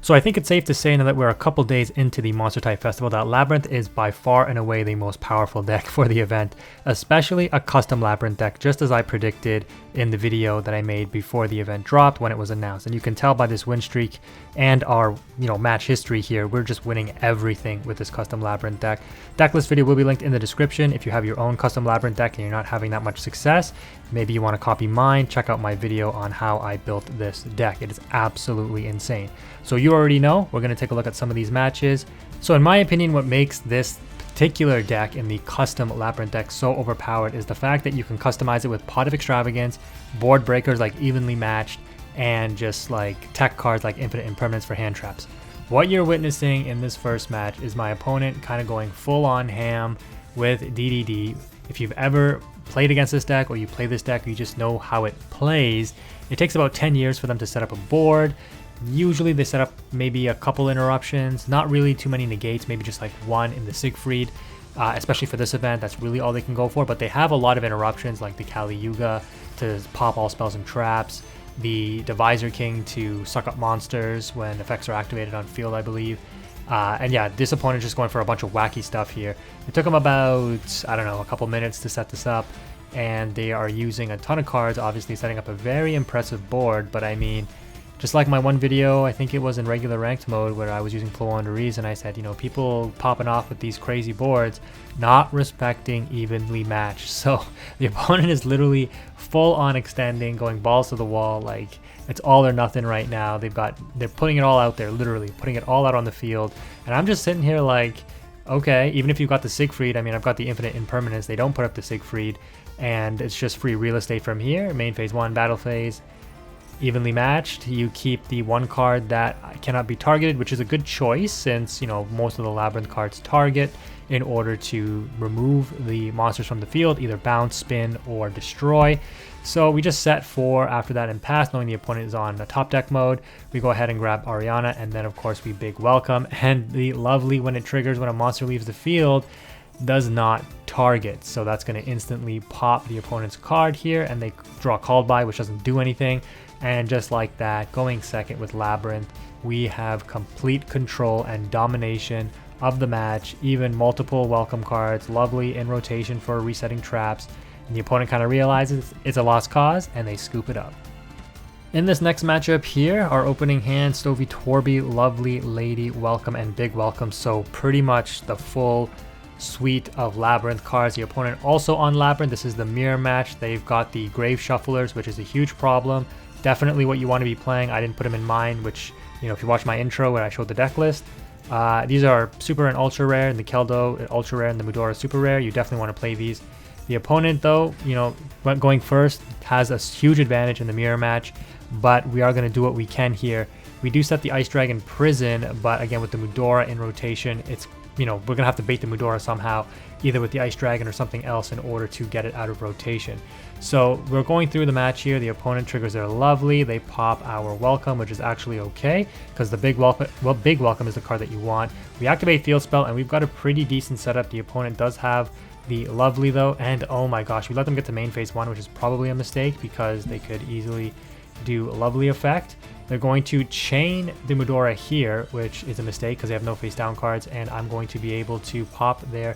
So I think it's safe to say now that we're a couple days into the Monster Type Festival that Labrynth is by far and away the most powerful deck for the event, especially a custom Labrynth deck, just as I predicted in the video that I made before the event dropped when it was announced. And you can tell by this win streak and our match history here, we're just winning everything with this custom Labrynth deck. Deck list video will be linked in the description. If you have your own custom Labrynth deck and you're not having that much success, maybe you want to copy mine, check out my video on how I built this deck. It is absolutely insane. So you already know, we're going to take a look at some of these matches. So in my opinion, what makes this particular deck in the custom Labrynth deck so overpowered is the fact that you can customize it with Pot of Extravagance, board breakers like Evenly Matched, and just like tech cards like Infinite Impermanence for hand traps. What you're witnessing in this first match is my opponent kind of going full on ham with DDD. If you've ever played against this deck or you play this deck, you just know how it plays. It takes about 10 years for them to set up a board. Usually they set up maybe a couple interruptions, not really too many negates, maybe just like one in the Siegfried, especially for this event. That's really all they can go for, but they have a lot of interruptions like the Kali Yuga to pop all spells and traps, the Divisor King to suck up monsters when effects are activated on field, I believe. And yeah, this opponent just going for a bunch of wacky stuff here. It took them about, I don't know, a couple minutes to set this up, and they are using a ton of cards, obviously setting up a very impressive board. But I mean, just like my one video, I think it was in regular ranked mode where I was using Flow Underease, and I said, people popping off with these crazy boards, not respecting evenly matched. So the opponent is literally full on extending, going balls to the wall, like it's all or nothing right now. They're putting it all out there, literally putting it all out on the field. And I'm just sitting here like, okay, even if you've got the Siegfried, I mean, I've got the Infinite Impermanence, they don't put up the Siegfried, and it's just free real estate from here. Main phase 1, battle phase. Evenly matched, you keep the one card that cannot be targeted, which is a good choice since most of the Labrynth cards target in order to remove the monsters from the field, either bounce, spin, or destroy. So we just set 4 after that and pass, knowing the opponent is on the top deck mode. We go ahead and grab Ariana, and then of course we big welcome. And the lovely, when it triggers when a monster leaves the field, does not target, so that's going to instantly pop the opponent's card here, and they draw called by, which doesn't do anything. And just like that, going second with Labrynth, we have complete control and domination of the match, even multiple welcome cards, lovely in rotation for resetting traps, and the opponent kind of realizes it's a lost cause and they scoop it up. In this next matchup here, our opening hand, Stovey Torby, lovely lady, welcome, and big welcome, so pretty much the full suite of Labrynth cards. The opponent also on Labrynth. This is the mirror match. They've got the Grave Shufflers, which is a huge problem. Definitely what you want to be playing. I didn't put them in mine, which, if you watch my intro where I showed the deck list, these are super and ultra rare, and the Keldo ultra rare and the Mudora super rare. You definitely want to play these. The opponent, though, going first, has a huge advantage in the mirror match, but we are going to do what we can here. We do set the Ice Dragon Prison, but again, with the Mudora in rotation, it's we're going to have to bait the Mudora somehow, either with the Ice Dragon or something else in order to get it out of rotation. So we're going through the match here. The opponent triggers their lovely. They pop our welcome, which is actually okay, because the big welcome is the card that you want. We activate field spell, and we've got a pretty decent setup. The opponent does have the lovely though, and oh my gosh, we let them get to main phase 1, which is probably a mistake because they could easily do a lovely effect. They're going to chain the Mudora here, which is a mistake because they have no face down cards, and I'm going to be able to pop their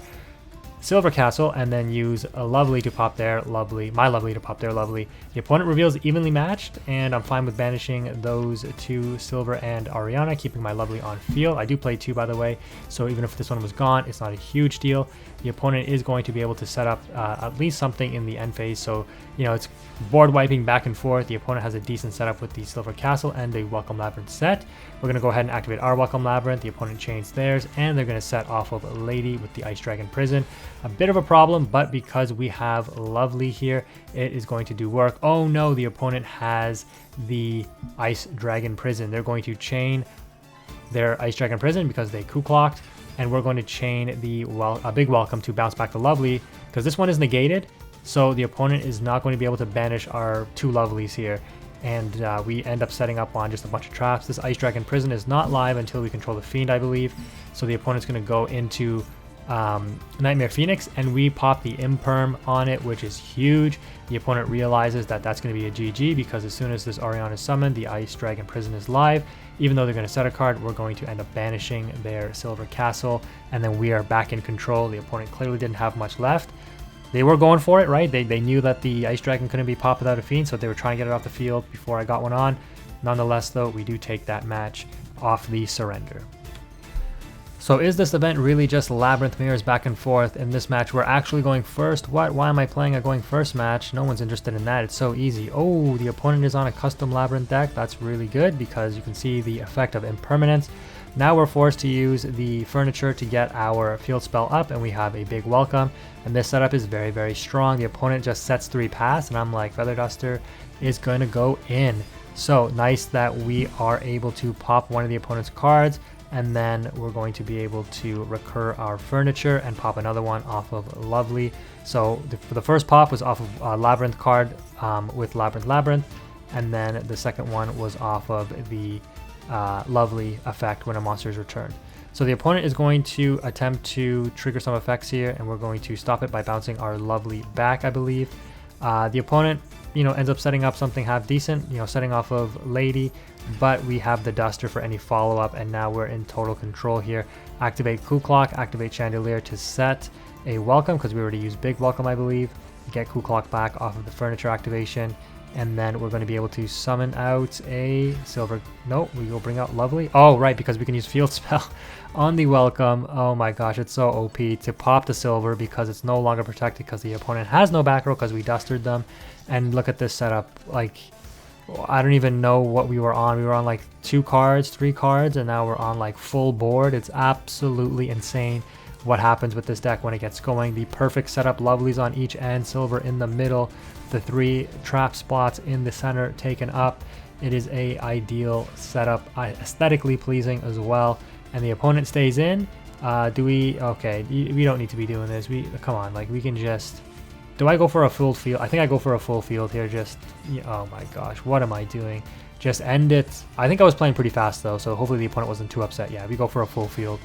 Silver Castle and then use a lovely to pop their lovely, my lovely to pop their lovely. The opponent reveals evenly matched, and I'm fine with banishing those 2 silver and Ariana, keeping my lovely on field. I do play 2, by the way, so even if this one was gone, it's not a huge deal. The opponent is going to be able to set up at least something in the end phase, so it's board wiping back and forth. The opponent has a decent setup with the Silver Castle and the Welcome Labrynth set. We're going to go ahead and activate our Welcome Labrynth. The opponent chains theirs, and they're going to set off of Lady with the Ice Dragon Prison. A bit of a problem, but because we have lovely here, it is going to do work. Oh no, the opponent has the Ice Dragon Prison. They're going to chain their Ice Dragon Prison because they coup clocked, and we're going to chain the big welcome to bounce back the lovely because this one is negated, so the opponent is not going to be able to banish our 2 lovelies here, and we end up setting up on just a bunch of traps. This Ice Dragon Prison is not live until we control the Fiend, I believe, so the opponent's going to go into Nightmare Phoenix, and we pop the Imperm on it, which is huge. The opponent realizes that that's going to be a GG, because as soon as this Orion is summoned, the Ice Dragon Prison is live. Even though they're going to set a card, we're going to end up banishing their Silver Castle, and then we are back in control. The opponent clearly didn't have much left. They were going for it, right? They knew that the Ice Dragon couldn't be popped without a Fiend, so they were trying to get it off the field before I got one on. Nonetheless, though, we do take that match off the surrender. So is this event really just Labrynth mirrors back and forth? In this match, we're actually going first. What? Why am I playing a going first match? No one's interested in that. It's so easy. Oh, the opponent is on a custom Labrynth deck. That's really good, because you can see the effect of impermanence. Now we're forced to use the furniture to get our field spell up, and we have a big welcome. And this setup is very, very strong. The opponent just sets 3 pass, and I'm like, Feather Duster is going to go in. So nice that we are able to pop one of the opponent's cards, and then we're going to be able to recur our furniture and pop another one off of Lovely. So for the first pop was off of a Labrynth card with Labrynth, and then the second one was off of the Lovely effect when a monster is returned. So the opponent is going to attempt to trigger some effects here, and we're going to stop it by bouncing our Lovely back, I believe. The opponent, ends up setting up something half decent, setting off of Lady, but we have the Duster for any follow-up, and now we're in total control here. Activate Coup Clock, activate Chandelier to set a welcome, because we already used Big Welcome, I believe. Get Coup Clock back off of the furniture activation, and then we're going to be able to summon out a silver. No, we will bring out Lovely. Oh, right, because we can use Field Spell on the welcome. Oh my gosh, it's so OP to pop the silver, because it's no longer protected because the opponent has no back row because we dustered them. And look at this setup. Like, I don't even know what we were on. We were on like 2 cards, 3 cards, and now we're on like full board. It's absolutely insane what happens with this deck when it gets going. The perfect setup, Lovely's on each end, silver in the middle, the 3 trap spots in the center taken up. It is a ideal setup, aesthetically pleasing as well. And the opponent stays in. Okay, we don't need to be doing this. Come on, like, we can just... Do I go for a full field? I think I go for a full field here. Oh my gosh, what am I doing? Just end it. I think I was playing pretty fast though, so hopefully the opponent wasn't too upset. Yeah, we go for a full field.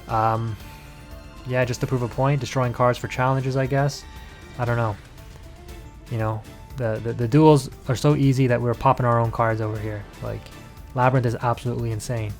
Yeah, just to prove a point, destroying cards for challenges, I guess. I don't know. The duels are so easy that we're popping our own cards over here. Like, Labrynth is absolutely insane.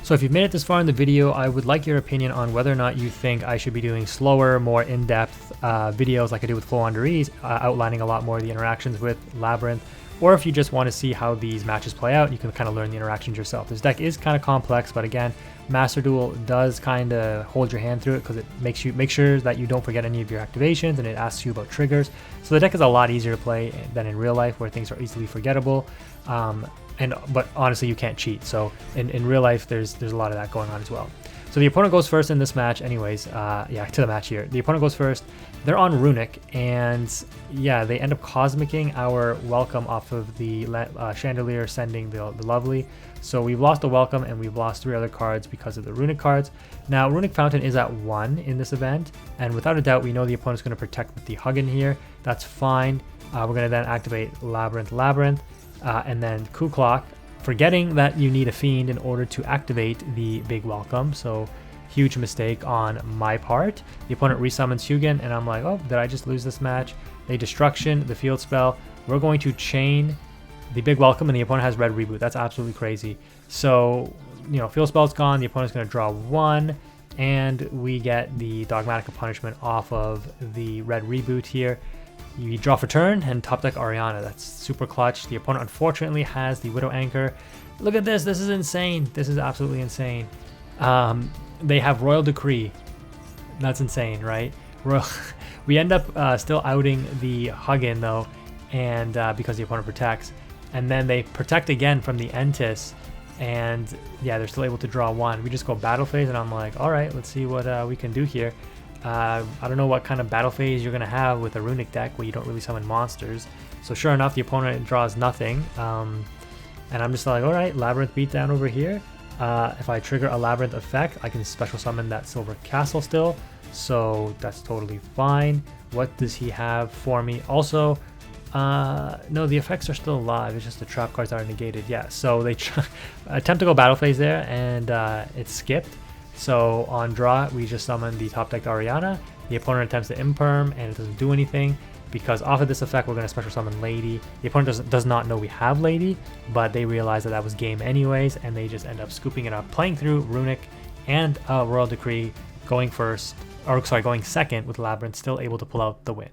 So if you've made it this far in the video, I would like your opinion on whether or not you think I should be doing slower, more in-depth videos like I did with Flow Under Ease, outlining a lot more of the interactions with Labrynth, or if you just want to see how these matches play out, you can kind of learn the interactions yourself. This deck is kind of complex, but again, Master Duel does kind of hold your hand through it, because it makes sure that you don't forget any of your activations, and it asks you about triggers. So the deck is a lot easier to play than in real life, where things are easily forgettable. But honestly, you can't cheat. So in real life, there's a lot of that going on as well. So the opponent goes first in this match anyways. Yeah, to the match here. The opponent goes first. They're on Runick, and yeah, they end up cosmicking our welcome off of the Chandelier, sending the Lovely. So we've lost the welcome, and we've lost 3 other cards because of the Runick cards. Now, Runick Fountain is at 1 in this event, and without a doubt, we know the opponent's going to protect with the Huggin here. That's fine. We're going to then activate Labrynth, and then Coup Clock, forgetting that you need a Fiend in order to activate the Big Welcome. So huge mistake on my part. The opponent resummons Hugin, and I'm like, oh, did I just lose this match? They Destruction, the Field Spell. We're going to chain the Big Welcome, and the opponent has Red Reboot. That's absolutely crazy. So, Field Spell's gone. The opponent's going to draw 1, and we get the Dogmatic Punishment off of the Red Reboot here. You draw for turn and top deck Ariana. That's super clutch. The opponent unfortunately has the Widow Anchor. Look at this. This is insane. This is absolutely insane. They have Royal Decree. That's insane, right? We end up still outing the Huggin though, and because the opponent protects. And then they protect again from the Entis. And yeah, they're still able to draw 1. We just go battle phase, and I'm like, all right, let's see what we can do here. I don't know what kind of battle phase you're going to have with a Runick deck where you don't really summon monsters. So sure enough, the opponent draws nothing. And I'm just like, all right, Labrynth beatdown over here. If I trigger a Labrynth effect, I can special summon that Silver Castle still. So that's totally fine. What does he have for me? Also, no, the effects are still alive. It's just the trap cards are negated. Yeah, so they attempt to go battle phase there, and it's skipped. So on draw, we just summon the top decked Ariana. The opponent attempts to imperm, and it doesn't do anything. Because off of this effect, we're going to special summon Lady. The opponent does not know we have Lady, but they realize that that was game anyways, and they just end up scooping it up, playing through Runick and Royal Decree, going second with Labrynth, still able to pull out the win.